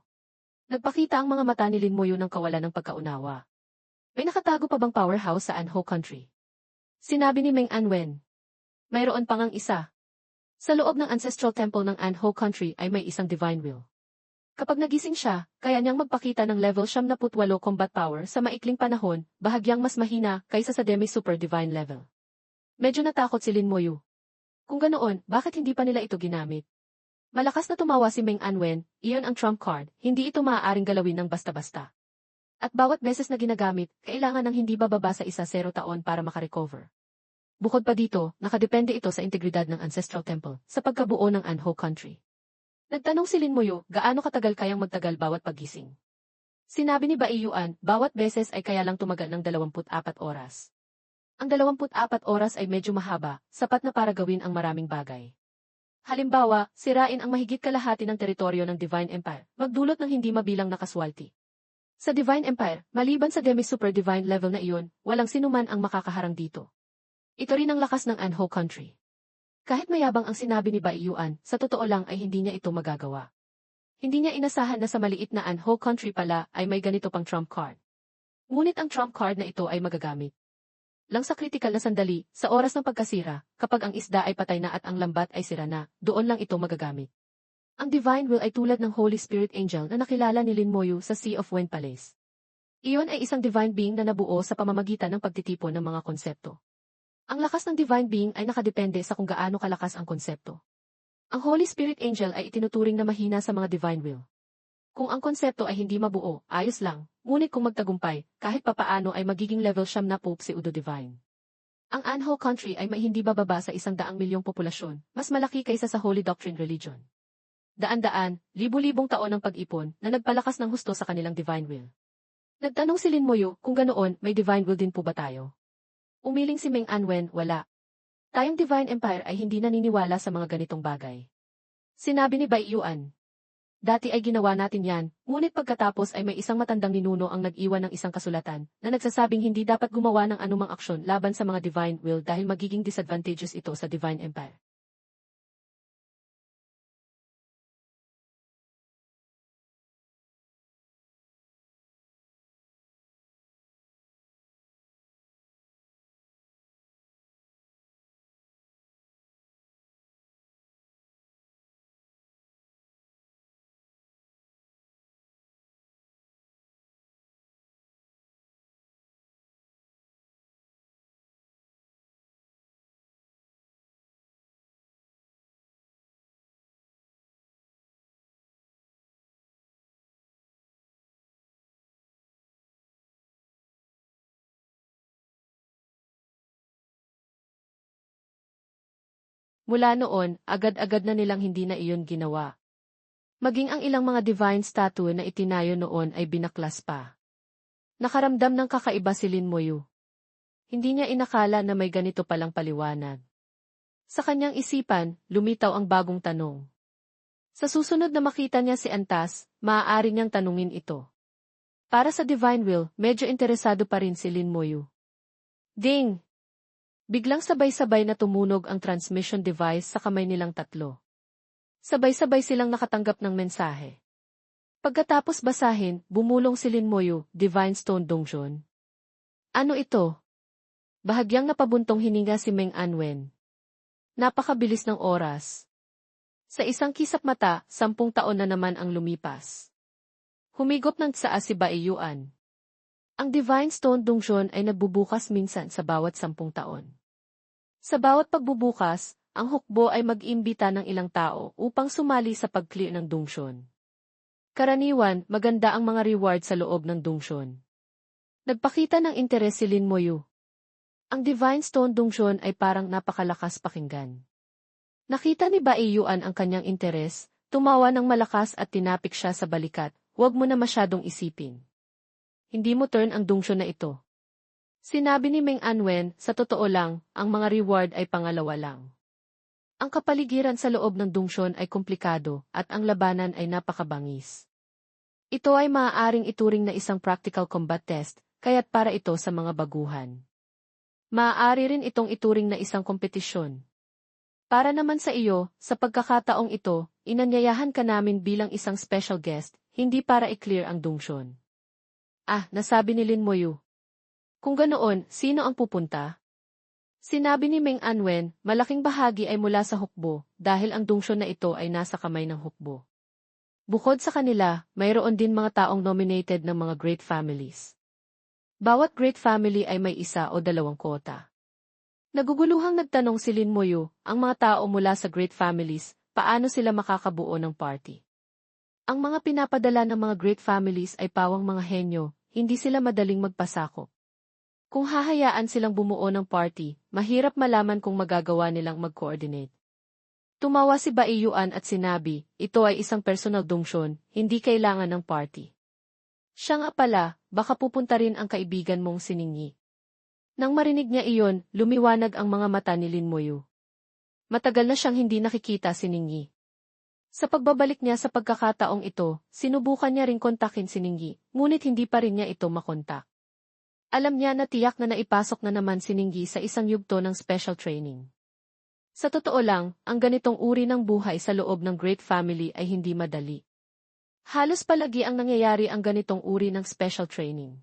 Nagpakita ang mga mata ni Lin Moyo ng kawalan ng pagkaunawa. May nakatago pa bang powerhouse sa Anho country? Sinabi ni Meng Anwen. Mayroon pang ang isa. Sa loob ng ancestral temple ng Anho country ay may isang divine will. Kapag nagising siya, kaya niyang magpakita ng level 78 combat power sa maikling panahon, bahagyang mas mahina kaysa sa demi-super divine level. Medyo natakot si Lin Moyo. Kung ganoon, bakit hindi pa nila ito ginamit? Malakas na tumawa si Meng Anwen, iyon ang trump card, hindi ito maaaring galawin ng basta-basta. At bawat beses na ginagamit, kailangan ng hindi bababa sa 10 taon para makarecover. Bukod pa dito, nakadepende ito sa integridad ng ancestral temple, sa pagkabuo ng Anho country. Nagtanong si Lin Moyo, gaano katagal kayang magtagal bawat pagising? Sinabi ni Bai Yuan, bawat beses ay kaya lang tumagal ng 24 oras. Ang 24 oras ay medyo mahaba, sapat na para gawin ang maraming bagay. Halimbawa, sirain ang mahigit kalahati ng teritoryo ng Divine Empire, magdulot ng hindi mabilang na kaswalti. Sa Divine Empire, maliban sa demi-super divine level na iyon, walang sinuman ang makakaharang dito. Ito rin ang lakas ng Anho country. Kahit mayabang ang sinabi ni Bai Yuan, sa totoo lang ay hindi niya ito magagawa. Hindi niya inasahan na sa maliit na Anho country pala ay may ganito pang trump card. Ngunit ang trump card na ito ay magagamit lang sa kritikal na sandali, sa oras ng pagkasira, kapag ang isda ay patay na at ang lambat ay sira na, doon lang ito magagamit. Ang Divine Will ay tulad ng Holy Spirit Angel na nakilala ni Lin Moyo sa Sea of Wind Palace. Iyon ay isang divine being na nabuo sa pamamagitan ng pagtitipon ng mga konsepto. Ang lakas ng divine being ay nakadepende sa kung gaano kalakas ang konsepto. Ang Holy Spirit Angel ay itinuturing na mahina sa mga Divine Will. Kung ang konsepto ay hindi mabuo, ayos lang, ngunit kung magtagumpay, kahit papaano ay magiging level 70 si Udo Divine. Ang Anho country ay may hindi bababa sa 100 milyong populasyon, mas malaki kaysa sa Holy Doctrine Religion. Daan-daan, libu-libong taon ng pag-ipon na nagpalakas ng husto sa kanilang Divine Will. Nagtanong si Lin Moyo, kung ganoon, may Divine Will din po ba tayo? Umiling si Meng Anwen, wala. Tayong Divine Empire ay hindi naniniwala sa mga ganitong bagay. Sinabi ni Bai Yuan. Dati ay ginawa natin yan, ngunit pagkatapos ay may isang matandang ninuno ang nag-iwan ng isang kasulatan na nagsasabing hindi dapat gumawa ng anumang aksyon laban sa mga Divine Will dahil magiging disadvantageous ito sa Divine Empire. Mula noon, agad-agad na nilang hindi na iyon ginawa. Maging ang ilang mga divine statue na itinayo noon ay binaklas pa. Nakaramdam ng kakaiba si Lin Moyo. Hindi niya inakala na may ganito palang paliwanag. Sa kanyang isipan, lumitaw ang bagong tanong. Sa susunod na makita niya si Antas, maaari niyang tanungin ito. Para sa Divine Will, medyo interesado pa rin si Lin Moyo. Ding! Biglang sabay-sabay na tumunog ang transmission device sa kamay nilang tatlo. Sabay-sabay silang nakatanggap ng mensahe. Pagkatapos basahin, bumulong si Lin Moyo, Divine Stone Dongjon. Ano ito? Bahagyang napabuntong hininga si Meng Anwen. Napakabilis ng oras. Sa isang kisap mata, 10 taon na naman ang lumipas. Humigop ng tsaa si Bai Yuan. Ang Divine Stone Dungsyon ay nagbubukas minsan sa bawat 10 taon. Sa bawat pagbubukas, ang hukbo ay mag-imbita ng ilang tao upang sumali sa pag-clear ng dungsyon. Karaniwan, maganda ang mga reward sa loob ng dungsyon. Nagpakita ng interes si Lin Moyu. Ang Divine Stone Dungsyon ay parang napakalakas pakinggan. Nakita ni Bai Yuan ang kanyang interes, tumawa ng malakas at tinapik siya sa balikat. Huwag mo na masyadong isipin. Hindi mo turn ang dungsyon na ito. Sinabi ni Meng Anwen, sa totoo lang, ang mga reward ay pangalawa lang. Ang kapaligiran sa loob ng dungsyon ay komplikado at ang labanan ay napakabangis. Ito ay maaaring ituring na isang practical combat test, kaya't para ito sa mga baguhan. Maaari rin itong ituring na isang kompetisyon. Para naman sa iyo, sa pagkakataong ito, inanyayahan ka namin bilang isang special guest, hindi para i-clear ang dungsyon. Nasabi ni Lin Moyu. Kung ganoon, sino ang pupunta? Sinabi ni Meng Anwen, malaking bahagi ay mula sa hukbo, dahil ang dungsyon na ito ay nasa kamay ng hukbo. Bukod sa kanila, mayroon din mga taong nominated ng mga great families. Bawat great family ay may isa o dalawang kota. Naguguluhang nagtanong si Lin Moyu, ang mga tao mula sa great families, paano sila makakabuo ng party? Ang mga pinapadala ng mga great families ay pawang mga henyo, hindi sila madaling magpasakop. Kung hahayaan silang bumuo ng party, mahirap malaman kung magagawa nilang mag-coordinate. Tumawa si Bai Yuan at sinabi, ito ay isang personal dungsyon, hindi kailangan ng party. Siya nga pala, baka pupunta rin ang kaibigan mong si Ningyi. Nang marinig niya iyon, lumiwanag ang mga mata ni Lin Moyu. Matagal na siyang hindi nakikita si Ningyi. Sa pagbabalik niya sa pagkakataong ito, sinubukan niya ring kontakin si Ningyi, ngunit hindi pa rin niya ito makontak. Alam niya na tiyak na naipasok na naman si Ningyi sa isang yugto ng special training. Sa totoo lang, ang ganitong uri ng buhay sa loob ng great family ay hindi madali. Halos palagi ang nangyayari ang ganitong uri ng special training.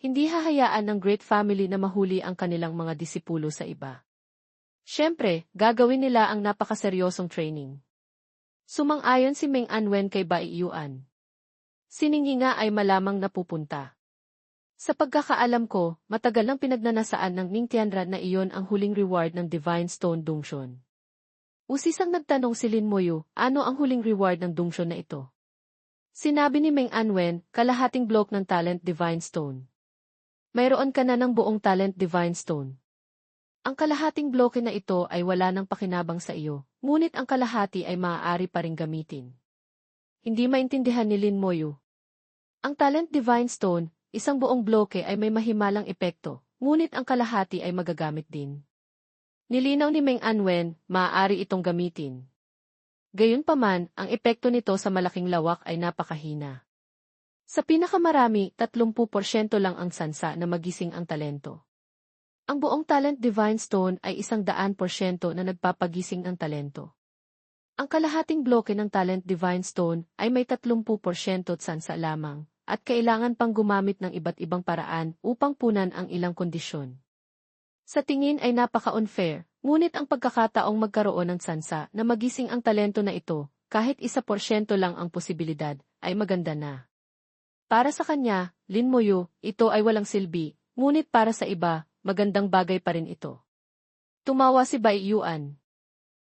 Hindi hahayaan ng great family na mahuli ang kanilang mga disipulo sa iba. Siyempre, gagawin nila ang napakaseryosong training. Sumang-ayon si Meng Anwen kay Bai Yuan. Si Ningyi nga ay malamang napupunta. Sa pagkakaalam ko, matagal nang pinagnanasaan ng Ming Tianran na iyon ang huling reward ng Divine Stone Dungsyon. Usisang nagtanong si Lin Moyu, ano ang huling reward ng dungsyon na ito? Sinabi ni Meng Anwen, kalahating block ng Talent Divine Stone. Mayroon ka na ng buong Talent Divine Stone. Ang kalahating bloke na ito ay wala nang pakinabang sa iyo, ngunit ang kalahati ay maaari pa ring gamitin. Hindi maintindihan ni Lin Moyu. Ang Talent Divine Stone, isang buong bloke ay may mahimalang epekto, ngunit ang kalahati ay magagamit din. Nilinaw ni Meng Anwen, maaari itong gamitin. Gayunpaman, ang epekto nito sa malaking lawak ay napakahina. Sa pinakamarami, 30% lang ang sansa na magising ang talento. Ang buong Talent Divine Stone ay 100% na nagpapagising ng talento. Ang kalahating bloke ng Talent Divine Stone ay may 30% sansa lamang, at kailangan pang gumamit ng iba't ibang paraan upang punan ang ilang kondisyon. Sa tingin ay napaka-unfair, ngunit ang pagkakataong magkaroon ng sansa na magising ang talento na ito, kahit 1% lang ang posibilidad, ay maganda na. Para sa kanya, Lin Moyu, ito ay walang silbi, ngunit para sa iba, magandang bagay pa rin ito. Tumawa si Bai Yuan.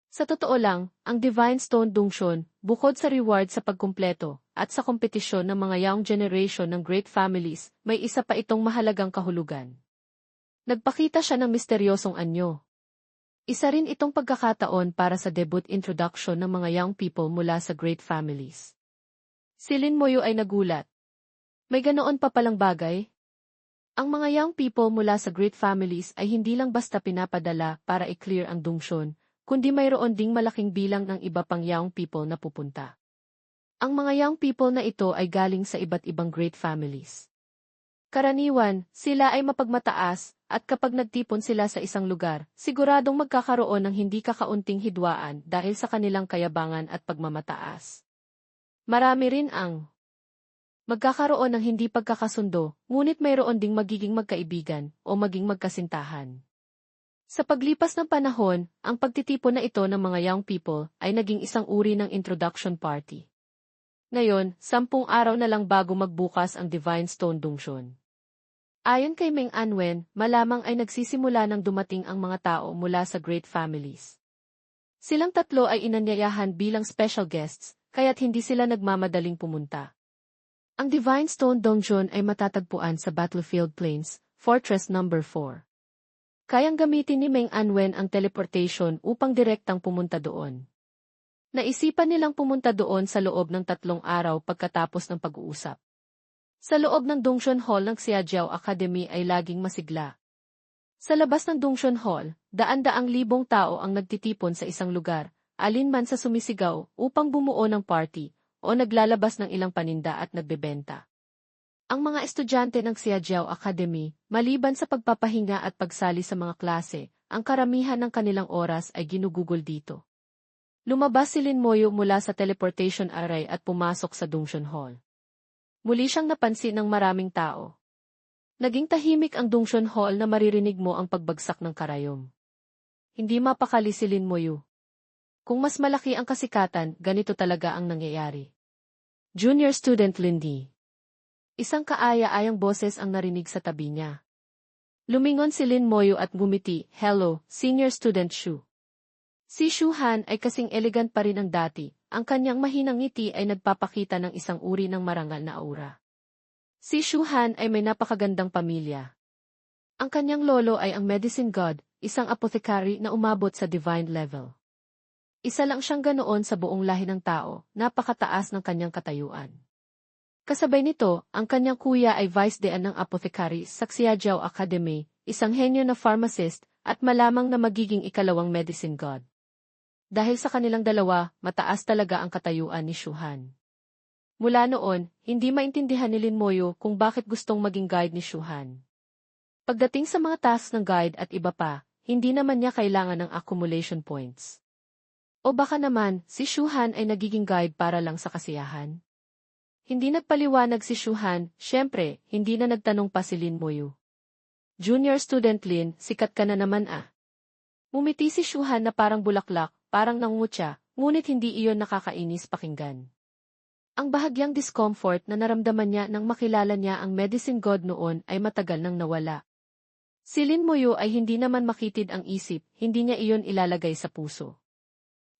Sa totoo lang, ang Divine Stone Dungsyon, bukod sa reward sa pagkumpleto, at sa kompetisyon ng mga young generation ng great families, may isa pa itong mahalagang kahulugan. Nagpakita siya ng misteryosong anyo. Isa rin itong pagkakataon para sa debut introduction ng mga young people mula sa great families. Si Lin Moyu ay nagulat. May ganoon pa palang bagay? Ang mga young people mula sa great families ay hindi lang basta pinapadala para i-clear ang dungsyon, kundi mayroon ding malaking bilang ng iba pang young people na pupunta. Ang mga young people na ito ay galing sa iba't ibang great families. Karaniwan, sila ay mapagmataas, at kapag nagtipon sila sa isang lugar, siguradong magkakaroon ng hindi kakaunting hidwaan dahil sa kanilang kayabangan at pagmamataas. Marami rin ang magkakaroon ng hindi pagkakasundo, ngunit mayroon ding magiging magkaibigan o maging magkasintahan. Sa paglipas ng panahon, ang pagtitipon na ito ng mga young people ay naging isang uri ng introduction party. Ngayon, 10 araw na lang bago magbukas ang Divine Stone Dungsyon. Ayon kay Meng Anwen, malamang ay nagsisimula ng dumating ang mga tao mula sa great families. Silang tatlo ay inanyayahan bilang special guests, kaya't hindi sila nagmamadaling pumunta. Ang Divine Stone Donjon ay matatagpuan sa Battlefield Plains, Fortress No. 4. Kayang gamitin ni Meng Anwen ang teleportation upang direktang pumunta doon. Naisipan nilang pumunta doon sa loob ng 3 araw pagkatapos ng pag-uusap. Sa loob ng Dongsuan Hall ng Xiajiao Academy ay laging masigla. Sa labas ng Dongsuan Hall, daan-daang libong tao ang nagtitipon sa isang lugar, alinman sa sumisigaw upang bumuo ng party, o naglalabas ng ilang paninda at nagbebenta. Ang mga estudyante ng Xiajiao Academy, maliban sa pagpapahinga at pagsali sa mga klase, ang karamihan ng kanilang oras ay ginugugol dito. Lumabas si Lin Moyo mula sa teleportation array at pumasok sa Dongsuan Hall. Muli siyang napansin ng maraming tao. Naging tahimik ang Dongsuan Hall na maririnig mo ang pagbagsak ng karayom. Hindi mapakali si Lin Moyo. Kung mas malaki ang kasikatan, ganito talaga ang nangyayari. Junior Student Lindy. Isang kaaya-ayang boses ang narinig sa tabi niya. Lumingon si Lin Moyo at ngumiti, "Hello, Senior Student Shu." Si Shu Han ay kasing elegant pa rin ang dati, ang kanyang mahinang ngiti ay nagpapakita ng isang uri ng marangal na aura. Si Shu Han ay may napakagandang pamilya. Ang kanyang lolo ay ang medicine god, isang apothecary na umabot sa divine level. Isa lang siyang ganoon sa buong lahi ng tao, napakataas ng kanyang katayuan. Kasabay nito, ang kanyang kuya ay vice dean ng apothecary sa Xiajiao Academy, isang henyo na pharmacist, at malamang na magiging ikalawang medicine god. Dahil sa kanilang dalawa, mataas talaga ang katayuan ni Shu Han. Mula noon, hindi maintindihan ni Lin Moyo kung bakit gustong maging guide ni Shu Han. Pagdating sa mga tasks ng guide at iba pa, hindi naman niya kailangan ng accumulation points. O baka naman, si Shu Han ay nagiging guide para lang sa kasiyahan? Hindi nagpaliwanag si Shu Han, syempre, hindi na nagtanong pa si Lin Moyo. Junior Student Lin, sikat ka na naman ah. Mumiti si Shu Han na parang bulaklak, parang nangungutya, ngunit hindi iyon nakakainis pakinggan. Ang bahagyang discomfort na naramdaman niya nang makilala niya ang medicine god noon ay matagal nang nawala. Si Lin Moyo ay hindi naman makitid ang isip, hindi niya iyon ilalagay sa puso.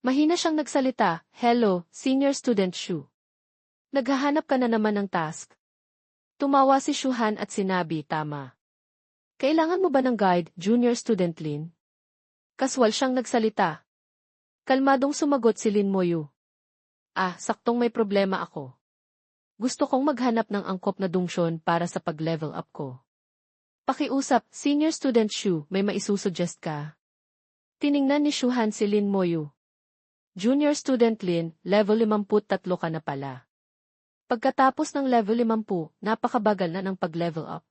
Mahina siyang nagsalita, "Hello, Senior Student Shu. Naghahanap ka na naman ng task." Tumawa si Shu Han at sinabi, "Tama. Kailangan mo ba ng guide, Junior Student Lin?" Kaswal siyang nagsalita. Kalmadong sumagot si Lin Moyo. Saktong may problema ako. Gusto kong maghanap ng angkop na dungsyon para sa pag-level up ko. Pakiusap, Senior Student Shu, may maisusuggest ka? Tiningnan ni Shu Han si Lin Moyo. Junior Student Lin, level 53 ka na pala. Pagkatapos ng level 50, napakabagal na ng pag-level up.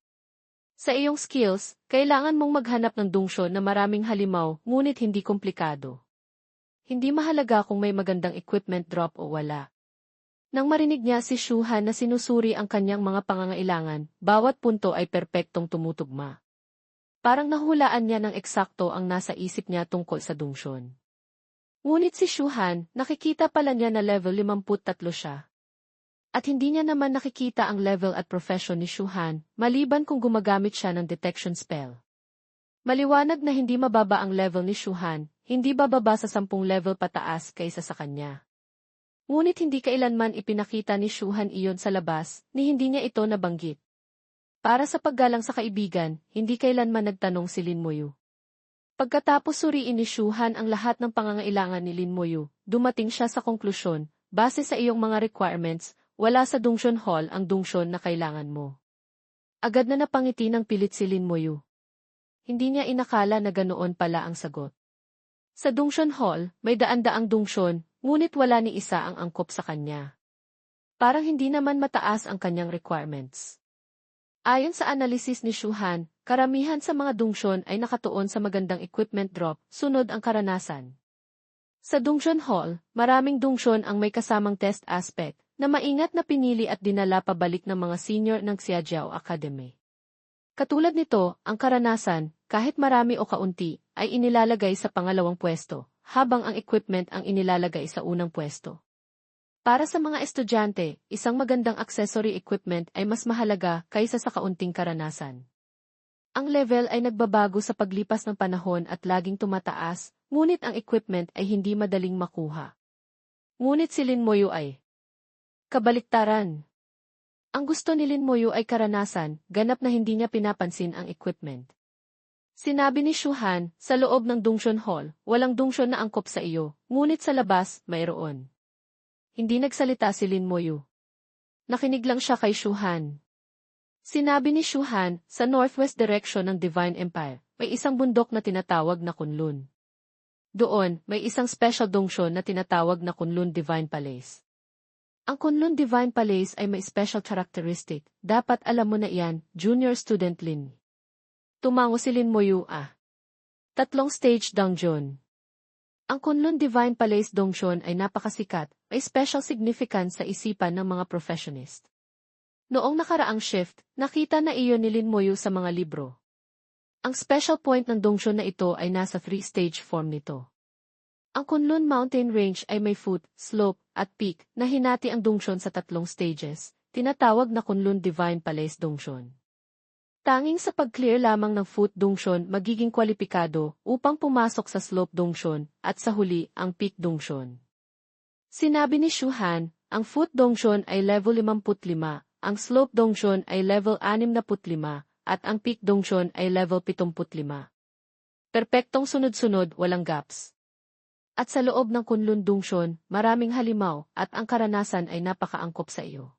Sa iyong skills, kailangan mong maghanap ng dungsyon na maraming halimaw, ngunit hindi komplikado. Hindi mahalaga kung may magandang equipment drop o wala. Nang marinig niya si Shu Han na sinusuri ang kanyang mga pangangailangan, bawat punto ay perpektong tumutugma. Parang nahulaan niya ng eksakto ang nasa isip niya tungkol sa dungsyon. Ngunit si Shu Han, nakikita pala niya na level 53 siya. At hindi niya naman nakikita ang level at profession ni Shu Han, maliban kung gumagamit siya ng detection spell. Maliwanag na hindi mababa ang level ni Shu Han, hindi bababa sa 10 level pataas kaysa sa kanya. Ngunit hindi kailanman ipinakita ni Shu Han iyon sa labas, ni hindi niya ito nabanggit. Para sa paggalang sa kaibigan, hindi kailanman nagtanong si Lin Moyo. Pagkatapos suriin ni Shu Han ang lahat ng pangangailangan ni Lin Moyo, dumating siya sa konklusyon, base sa iyong mga requirements, wala sa Dongsuan Hall ang dungsyon na kailangan mo. Agad na napangiti ng pilit si Lin Moyo. Hindi niya inakala na ganoon pala ang sagot. Sa Dongsuan Hall, may daan-daang dungsyon, ngunit wala ni isa ang angkop sa kanya. Parang hindi naman mataas ang kanyang requirements. Ayon sa analysis ni Shu Han, karamihan sa mga dungsyon ay nakatuon sa magandang equipment drop, sunod ang karanasan. Sa Dongsuan Hall, maraming dungsyon ang may kasamang test aspect, na maingat na pinili at dinala pabalik ng mga senior ng Xiajiao Academy. Katulad nito, ang karanasan, kahit marami o kaunti, ay inilalagay sa pangalawang pwesto, habang ang equipment ang inilalagay sa unang pwesto. Para sa mga estudyante, isang magandang accessory equipment ay mas mahalaga kaysa sa kaunting karanasan. Ang level ay nagbabago sa paglipas ng panahon at laging tumataas, ngunit ang equipment ay hindi madaling makuha. Ngunit si Lin Moyu ay kabaliktaran. Ang gusto ni Lin Moyu ay karanasan, ganap na hindi niya pinapansin ang equipment. Sinabi ni Shuhan, sa loob ng Dongshon Hall, walang Dongshon na angkop sa iyo, ngunit sa labas, mayroon. Hindi nagsalita si Lin Moyu. Nakinig lang siya kay Shuhan. Sinabi ni Shuhan, sa northwest direction ng Divine Empire, may isang bundok na tinatawag na Kunlun. Doon, may isang special Dongshon na tinatawag na Kunlun Divine Palace. Ang Kunlun Divine Palace ay may special characteristic, dapat alam mo na iyan, junior student Lin. Tumango si Lin Moyu. 3 stage dungeon. Ang Kunlun Divine Palace Dongshon ay napakasikat, may special significance sa isipan ng mga professionist. Noong nakaraang shift, nakita na iyon ni Lin Moyu sa mga libro. Ang special point ng Dongshon na ito ay nasa 3-stage form nito. Ang Kunlun Mountain Range ay may foot, slope, at peak na hinati ang Dongshon sa 3 stages, tinatawag na Kunlun Divine Palace Dongshon. Tanging sa pag-clear lamang ng foot Dongshon magiging kwalipikado upang pumasok sa slope Dongshon at sa huli ang peak Dongshon. Sinabi ni Shuhan, ang foot Dongshon ay level 55, ang slope Dongshon ay level 65, at ang peak Dongshon ay level 75. Perpektong sunod-sunod, walang gaps. At sa loob ng Kunlun Dongshon, maraming halimaw at ang karanasan ay napakaangkop sa iyo.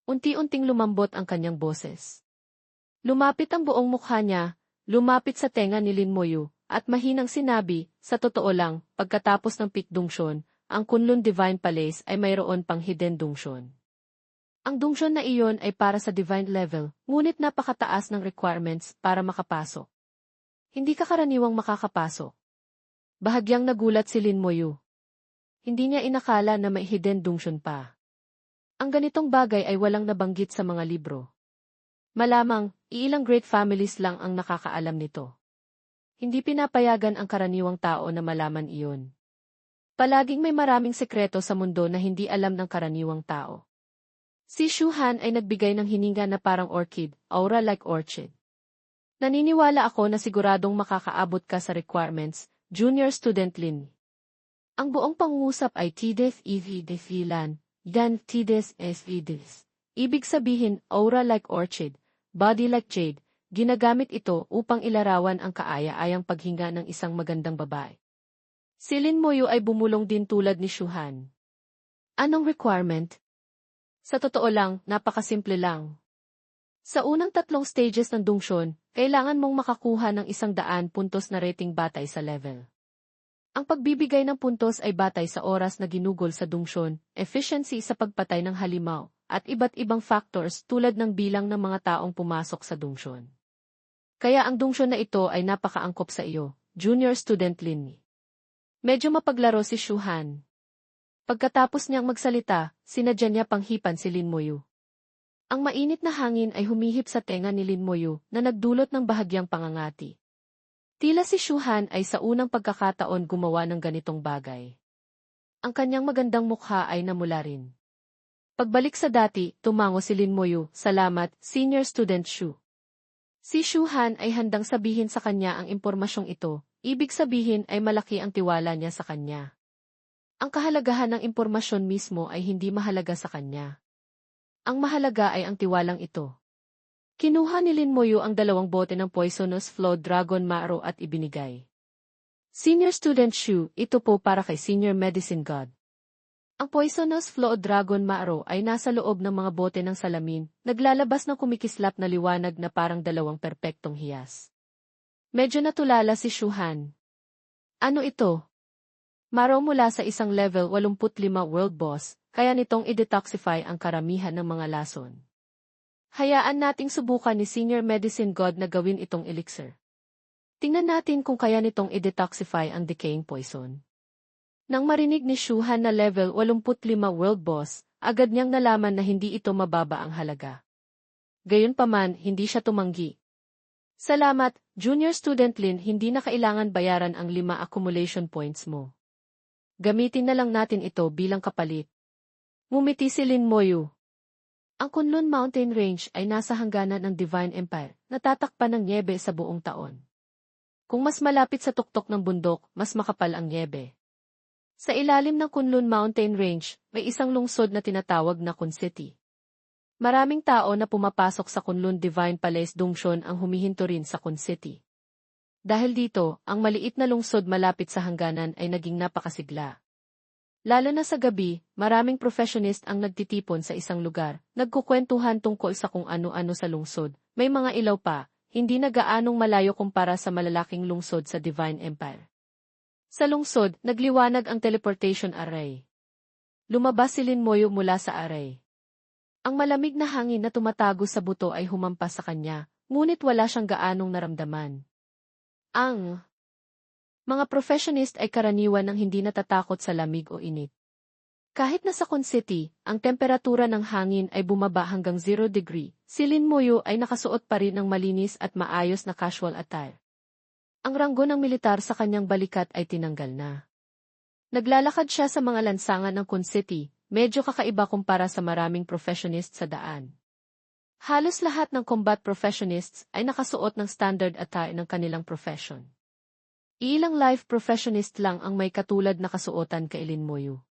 Unti-unting lumambot ang kanyang boses. Lumapit ang buong mukha niya, lumapit sa tenga ni Lin Moyu, at mahinang sinabi, sa totoo lang, pagkatapos ng peak Dongshon, ang Kunlun Divine Palace ay mayroon pang hidden Dongshon. Ang Dongshon na iyon ay para sa divine level, ngunit napakataas ng requirements para makapasok. Hindi ka karaniwang makakapasok. Bahagyang nagulat si Lin Moyu. Hindi niya inakala na may hidden Dongshon pa. Ang ganitong bagay ay walang nabanggit sa mga libro. Malamang, iilang great families lang ang nakakaalam nito. Hindi pinapayagan ang karaniwang tao na malaman iyon. Palaging may maraming sekreto sa mundo na hindi alam ng karaniwang tao. Si Shuhan ay nagbigay ng hininga na parang orchid, aura like orchid. Naniniwala ako na siguradong makakaabot ka sa requirements, junior student Lin. Ang buong pangungusap ay Tides EV Defilan, Dan Tides SVDs. Ibig sabihin, aura like orchid, body like jade, ginagamit ito upang ilarawan ang kaaya-ayang paghinga ng isang magandang babae. Si Lin Moyu ay bumulong din tulad ni Shuhan. Anong requirement? Sa totoo lang, napakasimple lang. Sa unang 3 stages ng Dongshon, kailangan mong makakuha ng 100 puntos na rating batay sa level. Ang pagbibigay ng puntos ay batay sa oras na ginugol sa Dongshon, efficiency sa pagpatay ng halimaw, at iba't ibang factors tulad ng bilang ng mga taong pumasok sa Dongshon. Kaya ang Dongshon na ito ay napakaangkop sa iyo, junior student Lin. Medyo mapaglaro si Shuhan. Pagkatapos niyang magsalita, sinadya niya panghipan si Lin Moyu. Ang mainit na hangin ay humihip sa tenga ni Lin Moyu na nagdulot ng bahagyang pangangati. Tila si Shuhan ay sa unang pagkakataon gumawa ng ganitong bagay. Ang kanyang magandang mukha ay namula rin. Pagbalik sa dati, tumango si Lin Moyu, salamat, senior student Shu. Si Shuhan ay handang sabihin sa kanya ang impormasyong ito, ibig sabihin ay malaki ang tiwala niya sa kanya. Ang kahalagahan ng impormasyon mismo ay hindi mahalaga sa kanya. Ang mahalaga ay ang tiwalang ito. Kinuha ni Lin Moyu ang 2 bote ng Poisonous Flow Dragon Maro at ibinigay. Senior student Shu, ito po para kay Senior Medicine God. Ang Poisonous Flow Dragon Maro ay nasa loob ng mga bote ng salamin, naglalabas ng kumikislap na liwanag na parang 2 perpektong hiyas. Medyo natulala si Shuhan. Ano ito? Maro mula sa isang level 85 world boss, kaya nitong i-detoxify ang karamihan ng mga lason. Hayaan nating subukan ni Senior Medicine God na gawin itong elixir. Tingnan natin kung kaya nitong i-detoxify ang decaying poison. Nang marinig ni Shuhan na level 85 world boss, agad niyang nalaman na hindi ito mababa ang halaga. Gayunpaman, hindi siya tumanggi. Salamat, Junior Student Lin, hindi na kailangan bayaran ang 5 accumulation points mo. Gamitin na lang natin ito bilang kapalit. Ngumiti si Lin Moyu. Ang Kunlun Mountain Range ay nasa hangganan ng Divine Empire, natatakpan ng nyebe sa buong taon. Kung mas malapit sa tuktok ng bundok, mas makapal ang nyebe. Sa ilalim ng Kunlun Mountain Range, may isang lungsod na tinatawag na Kun City. Maraming tao na pumapasok sa Kunlun Divine Palace Dungsyon ang humihinto rin sa Kun City. Dahil dito, ang maliit na lungsod malapit sa hangganan ay naging napakasigla. Lalo na sa gabi, maraming professionist ang nagtitipon sa isang lugar, nagkukwentuhan tungkol sa kung ano-ano sa lungsod, may mga ilaw pa, hindi na gaanong malayo kumpara sa malalaking lungsod sa Divine Empire. Sa lungsod, nagliwanag ang teleportation array. Lumabas si Lin Moyu mula sa array. Ang malamig na hangin na tumatago sa buto ay humampas sa kanya, ngunit wala siyang gaanong naramdaman. Ang mga professionist ay karaniwan ng hindi natatakot sa lamig o init. Kahit nasa Kun City, ang temperatura ng hangin ay bumaba hanggang 0 degree, si Lin Moyu ay nakasuot pa rin ng malinis at maayos na casual attire. Ang ranggo ng militar sa kanyang balikat ay tinanggal na. Naglalakad siya sa mga lansangan ng Kun City, medyo kakaiba kumpara sa maraming professionist sa daan. Halos lahat ng combat professionists ay nakasuot ng standard attire ng kanilang profession. Ilang life professionist lang ang may katulad na kasuotan kay Lin Moyu.